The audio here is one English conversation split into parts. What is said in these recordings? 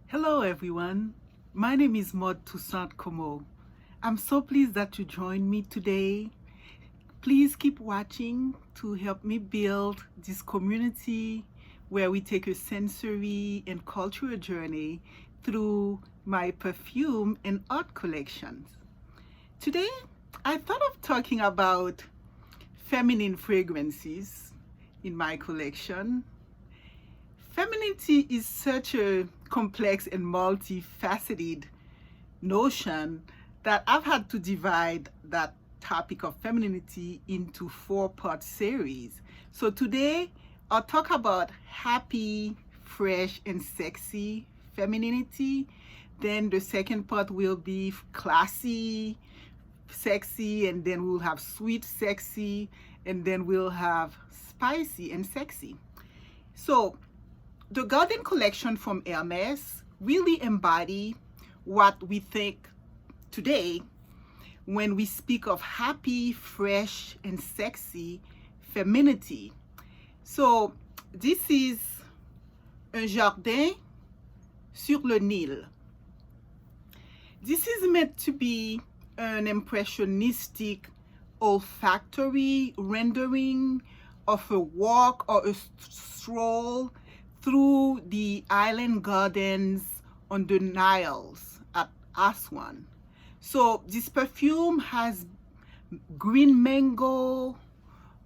Hello everyone, my name is Maud Toussaint Como. I'm so pleased that you joined me today. Please keep watching to help me build this community where we take a sensory and cultural journey through my perfume and art collections. Today, I thought of talking about feminine fragrances in my collection. Femininity is such a complex and multifaceted notion that I've had to divide that topic of femininity into 4-part series. So today I'll talk about happy, fresh, and sexy femininity. Then the second part will be classy, sexy, and then we'll have sweet, sexy, and then we'll have spicy and sexy. So the Garden collection from Hermes really embody what we think today when we speak of happy, fresh, and sexy femininity. So this is un jardin sur le Nil. This is meant to be an impressionistic olfactory rendering of a walk or a stroll through the island gardens on the Niles at Aswan. So this perfume has green mango,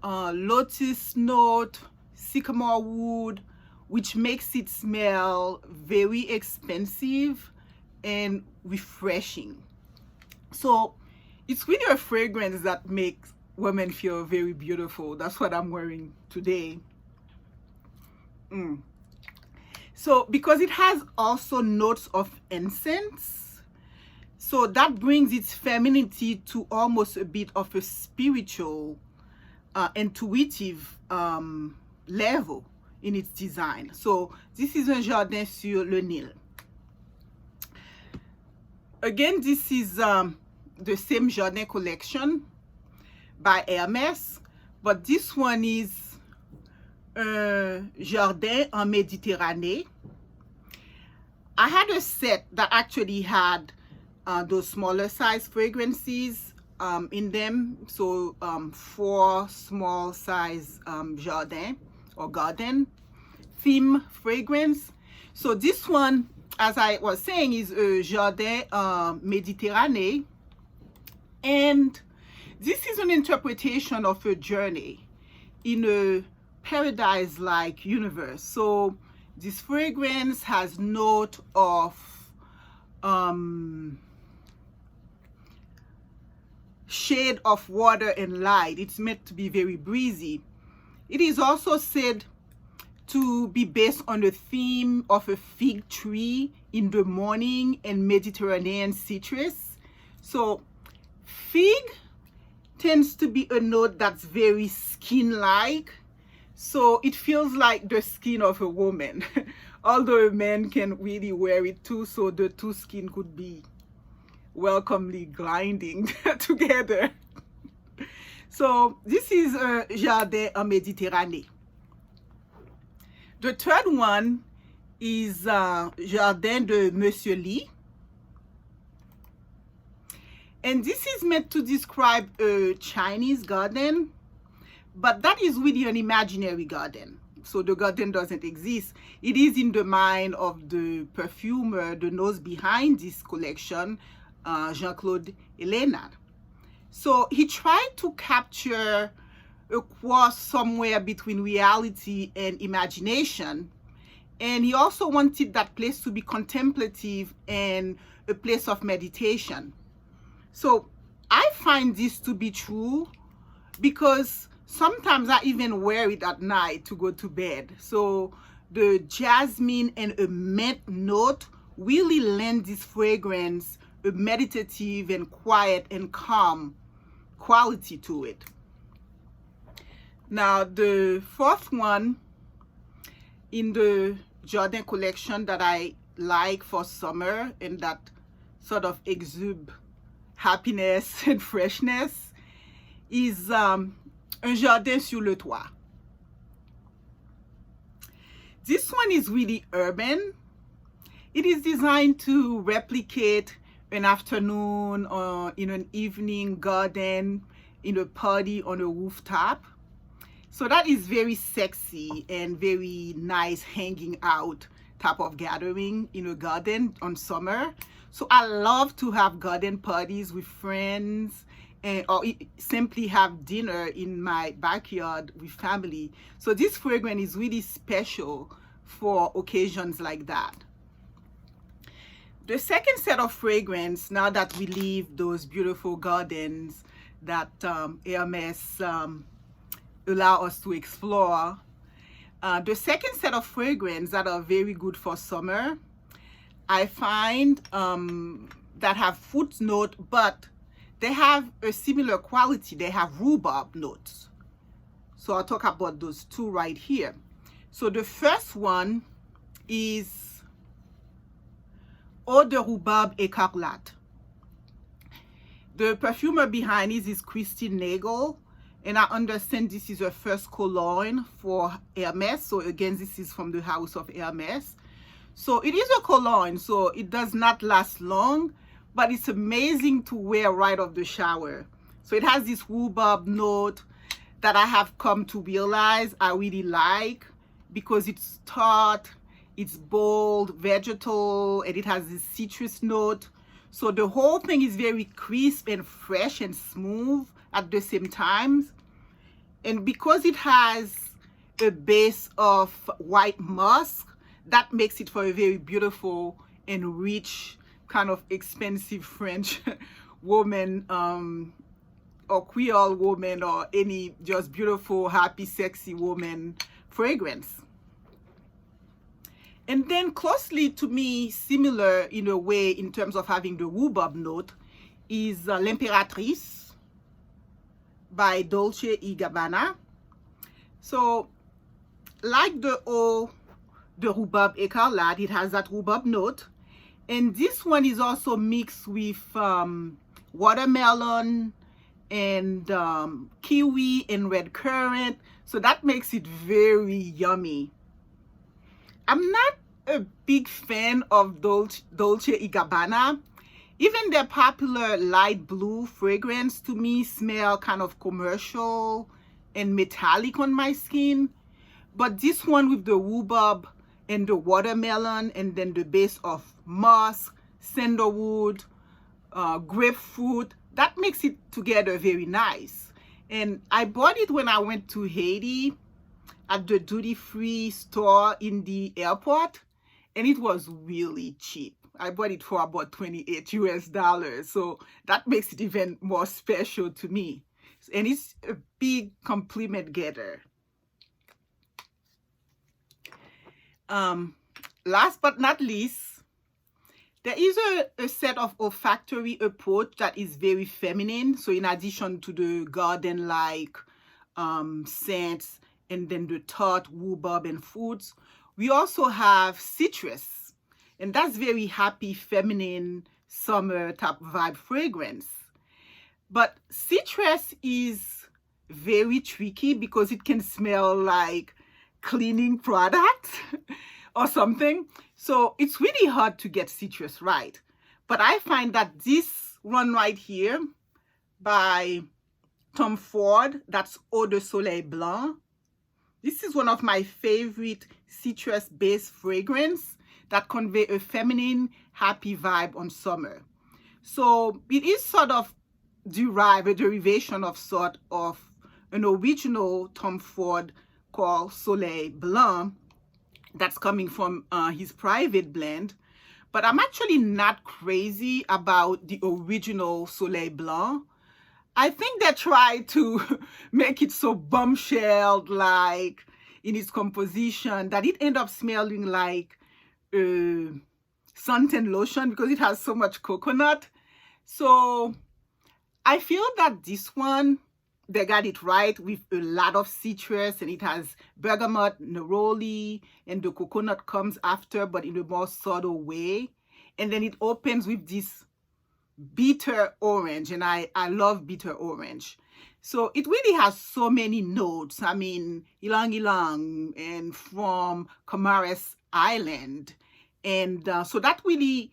lotus note, sycamore wood, which makes it smell very expensive and refreshing. So it's really a fragrance that makes women feel very beautiful. That's what I'm wearing today. So because it has also notes of incense, so that brings its femininity to almost a bit of a spiritual, intuitive level in its design. So this is un jardin sur le Nil. Again, this is the same Jardin collection by Hermes, but this one is Jardin en Mediteranée. I had a set that actually had those smaller size fragrances in them. So 4 small size Jardin or garden theme fragrance. So this one, as I was saying, is a Jardin Mediterranée, and this is an interpretation of a journey in a paradise-like universe. So this fragrance has note of shade of water and light. It's meant to be very breezy. It is also said to be based on the theme of a fig tree in the morning and Mediterranean citrus. So fig tends to be a note that's very skin-like. So it feels like the skin of a woman, although a man can really wear it too, so the two skin could be welcomely gliding together. So this is a Jardin en Méditerranée. The third one is Jardin de Monsieur Lee. And this is meant to describe a Chinese garden, but that is really an imaginary garden. So the garden doesn't exist. It is in the mind of the perfumer, the nose behind this collection, Jean-Claude Hélénard. So he tried to capture a cross somewhere between reality and imagination. And he also wanted that place to be contemplative and a place of meditation. So I find this to be true because sometimes I even wear it at night to go to bed. So the jasmine and a mint note really lend this fragrance a meditative and quiet and calm quality to it. Now the fourth one in the Jardin collection that I like for summer and that sort of exude happiness and freshness is un jardin sur le toit. This one is really urban. It is designed to replicate an afternoon or in an evening garden, in a party on a rooftop. So that is very sexy and very nice hanging out type of gathering in a garden on summer. So I love to have garden parties with friends, and or simply have dinner in my backyard with family. So this fragrance is really special for occasions like that. The second set of fragrance, now that we leave those beautiful gardens that Hermes allow us to explore, the second set of fragrance that are very good for summer, I find that have fruit note, but they have a similar quality. They have rhubarb notes. So I'll talk about those two right here. So the first one is Eau de Rhubarb Ecarlate. The perfumer behind it is Christine Nagel, and I understand this is her first cologne for Hermes. So again, this is from the house of Hermes. So it is a cologne, so it does not last long, but it's amazing to wear right off the shower. So it has this rhubarb note that I have come to realize I really like, because it's tart, it's bold, vegetal, and it has this citrus note. So the whole thing is very crisp and fresh and smooth at the same time. And because it has a base of white musk, that makes it for a very beautiful and rich, kind of expensive French woman, or Creole woman, or any just beautiful, happy, sexy woman fragrance. And then closely to me, similar in a way in terms of having the rhubarb note, is L'Impératrice by Dolce y Gabbana. So like the Eau de Rhubarb Ecarlate, it has that rhubarb note. And this one is also mixed with watermelon and kiwi and red currant. So that makes it very yummy. I'm not a big fan of Dolce y Gabbana. Even their popular light blue fragrance to me smell kind of commercial and metallic on my skin. But this one with the rhubarb and the watermelon, and then the base of musk, sandalwood, grapefruit, that makes it together very nice. And I bought it when I went to Haiti at the duty-free store in the airport, and it was really cheap. I bought it for about $28 US, so that makes it even more special to me. And it's a big compliment getter. Last but not least, there is a set of olfactory approach that is very feminine. So in addition to the garden-like scents, and then the tart, rhubarb, and fruits, we also have citrus. And that's very happy, feminine, summer type vibe fragrance. But citrus is very tricky because it can smell like cleaning products or something. So it's really hard to get citrus right. But I find that this one right here by Tom Ford, that's Eau de Soleil Blanc, this is one of my favorite citrus-based fragrance that convey a feminine, happy vibe on summer. So it is sort of a derivation of sort of an original Tom Ford called Soleil Blanc that's coming from his private blend. But I'm actually not crazy about the original Soleil Blanc. I think they tried to make it so bombshelled like in its composition that it ended up smelling like suntan lotion because it has so much coconut. So I feel that this one, they got it right with a lot of citrus, and it has bergamot, neroli, and the coconut comes after, but in a more subtle way. And then it opens with this bitter orange, and I love bitter orange. So it really has so many notes. I mean, ylang ylang, and from Comoros Island, And so that really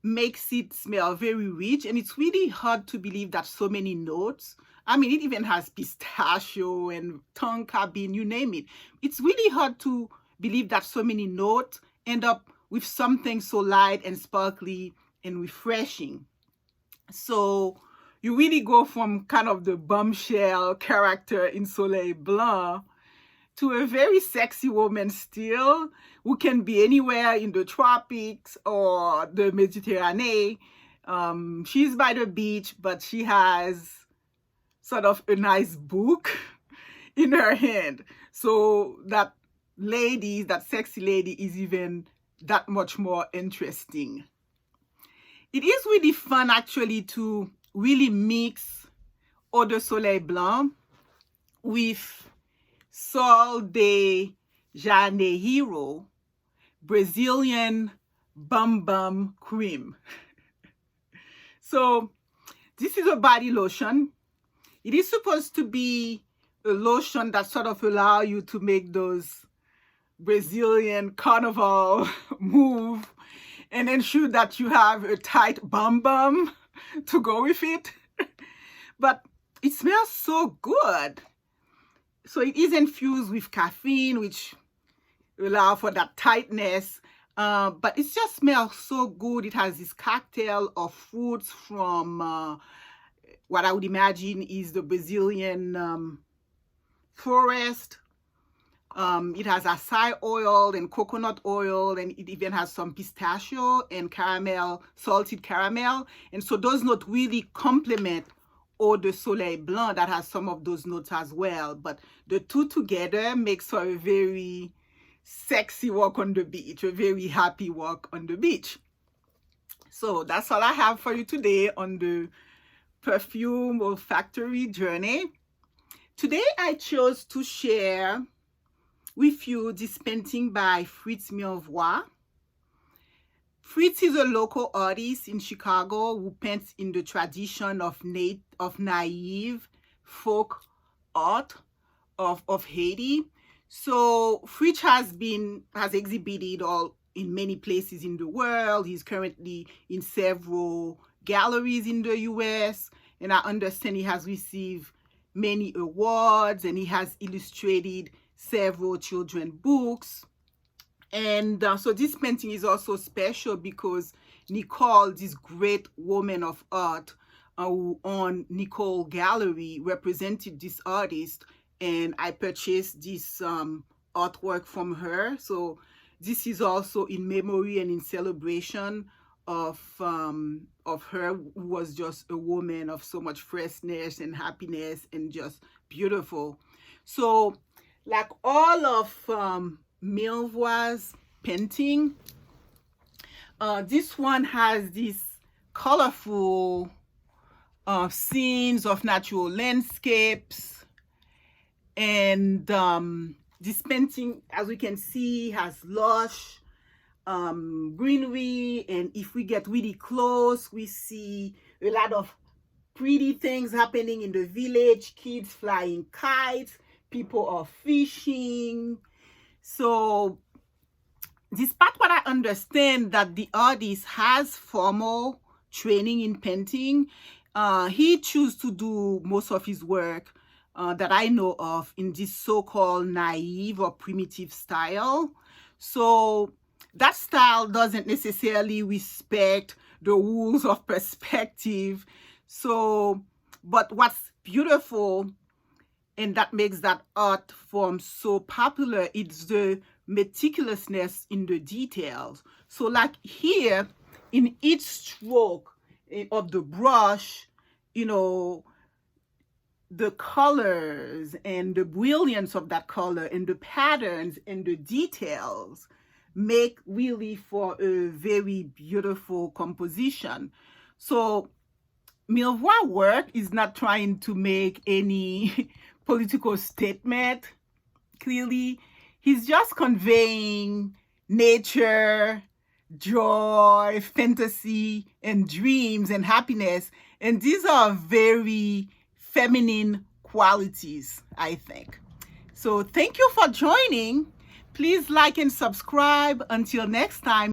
makes it smell very rich, and it's really hard to believe that so many notes. I mean, it even has pistachio and tonka bean, you name it. It's really hard to believe that so many notes end up with something so light and sparkly and refreshing. So you really go from kind of the bombshell character in Soleil Blanc to a very sexy woman still, who can be anywhere in the tropics or the Mediterranee. She's by the beach, but she has sort of a nice book in her hand. So that lady, that sexy lady, is even that much more interesting. It is really fun actually to really mix Eau de Soleil Blanc with Sol de Janeiro Brazilian Bum Bum Cream. So this is a body lotion. It is supposed to be a lotion that sort of allow you to make those Brazilian carnival move and ensure that you have a tight bum bum to go with it. But it smells so good. So it is infused with caffeine, which allow for that tightness. But it just smells so good. It has this cocktail of fruits from what I would imagine is the Brazilian forest. It has acai oil and coconut oil, and it even has some pistachio and caramel, salted caramel. And so those notes really complement Eau de Soleil Blanc that has some of those notes as well. But the two together makes for a very sexy walk on the beach, a very happy walk on the beach. So that's all I have for you today on the perfume olfactory journey. Today I chose to share with you this painting by Fritz MilleVoix. Fritz is a local artist in Chicago who paints in the tradition of naive folk art of Haiti. So Fritz has exhibited in many places in the world. He's currently in several galleries in the US, and I understand he has received many awards, and he has illustrated several children's books. And so this painting is also special because Nicole, this great woman of art who owned Nicole Gallery, represented this artist, and I purchased this artwork from her. So this is also in memory and in celebration of her, who was just a woman of so much freshness and happiness and just beautiful. So like all of MilleVoix's painting, this one has these colorful scenes of natural landscapes, and this painting, as we can see, has lush greenery, and if we get really close, we see a lot of pretty things happening in the village. Kids flying kites, people are fishing. So despite what I understand that the artist has formal training in painting, he chose to do most of his work that I know of in this so-called naive or primitive style. So that style doesn't necessarily respect the rules of perspective. So, but what's beautiful and that makes that art form so popular, it's the meticulousness in the details. So like here, in each stroke of the brush, you know, the colors and the brilliance of that color and the patterns and the details make really for a very beautiful composition. So MilleVoix work is not trying to make any political statement. Clearly, he's just conveying nature, joy, fantasy, and dreams and happiness. And these are very feminine qualities, I think. So thank you for joining. Please like and subscribe. Until next time.